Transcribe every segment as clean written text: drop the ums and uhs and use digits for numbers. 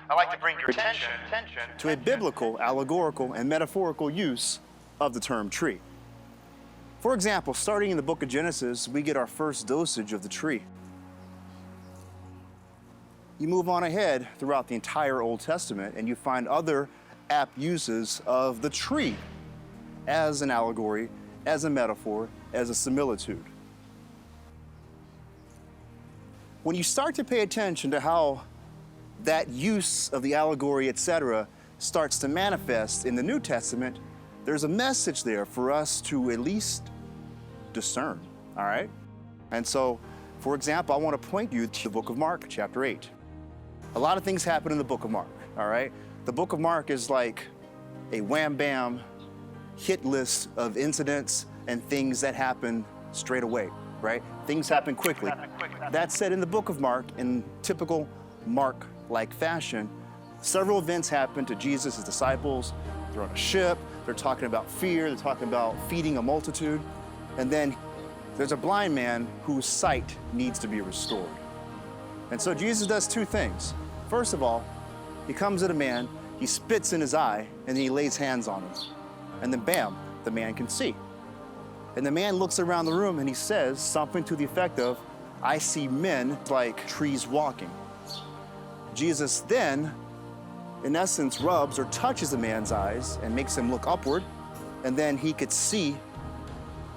I'd like to bring your attention to a biblical, allegorical, and metaphorical use of the term tree. For example, starting in the book of Genesis, we get our first dosage of the tree. You move on ahead throughout the entire Old Testament and you find other apt uses of the tree as an allegory, as a metaphor, as a similitude. When you start to pay attention to how that use of the allegory, etc., starts to manifest in the New Testament, there's a message there for us to at least discern, all right? And so, for example, I want to point you to the book of Mark, chapter 8. A lot of things happen in the book of Mark, all right? The book of Mark is like a wham-bam hit list of incidents and things that happen straight away, right? Things happen quickly. That said, in the book of Mark, in typical Mark-like fashion, several events happen to Jesus' disciples. They're on a ship, they're talking about fear, they're talking about feeding a multitude, and then there's a blind man whose sight needs to be restored. And so Jesus does two things. First of all, he comes at a man, he spits in his eye, and then he lays hands on him. And then bam, the man can see. And the man looks around the room and he says something to the effect of, "I see men like trees walking." Jesus then, in essence, rubs or touches the man's eyes and makes him look upward, and then he could see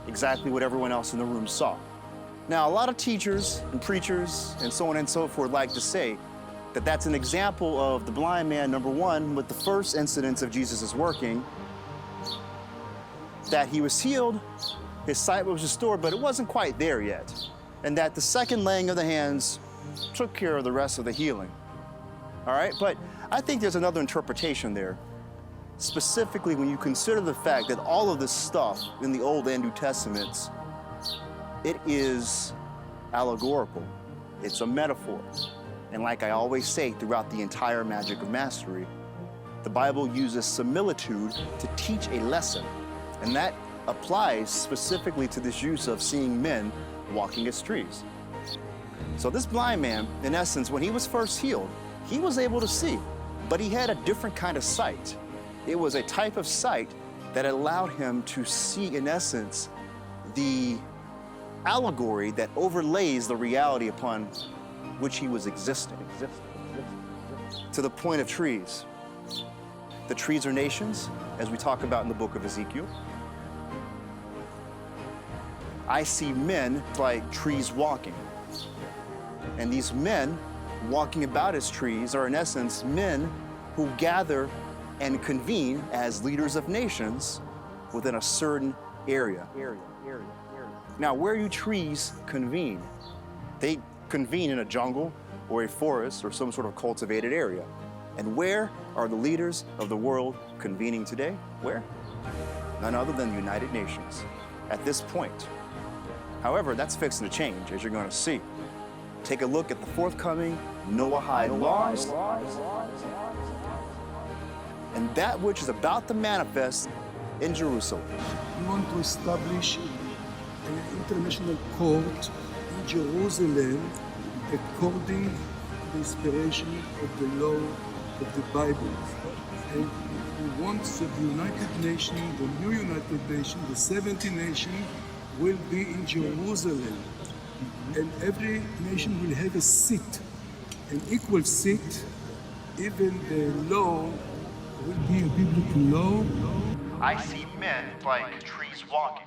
exactly what everyone else in the room saw. Now, a lot of teachers and preachers and so on and so forth like to say that that's an example of the blind man, number one, with the first incidents of Jesus' working, that he was healed, his sight was restored, but it wasn't quite there yet, and that the second laying of the hands took care of the rest of the healing. All right, but I think there's another interpretation there, specifically when you consider the fact that all of this stuff in the Old and New Testaments, it is allegorical, it's a metaphor. And like I always say throughout the entire Magic of Mastery, the Bible uses similitude to teach a lesson. And that applies specifically to this use of seeing men walking as trees. So this blind man, in essence, when he was first healed, he was able to see, but he had a different kind of sight. It was a type of sight that allowed him to see, in essence, the allegory that overlays the reality upon which he was existing. To the point of trees. The trees are nations, as we talk about in the book of Ezekiel. I see men like trees walking. And these men walking about as trees are in essence men who gather and convene as leaders of nations within a certain area. Now, where do trees convene? They convene in a jungle or a forest or some sort of cultivated area. And where are the leaders of the world convening today? Where? None other than the United Nations at this point. However, that's fixing to change, as you're going to see. Take a look at the forthcoming Noahide laws and that which is about to manifest in Jerusalem. We want to establish an international court in Jerusalem according to the inspiration of the law of the Bible. And we want that the United Nations, the new United Nations, the 70 nations, will be in Jerusalem. And every nation will have a seat, an equal seat. Even the law will be a biblical law. I see men like trees walking.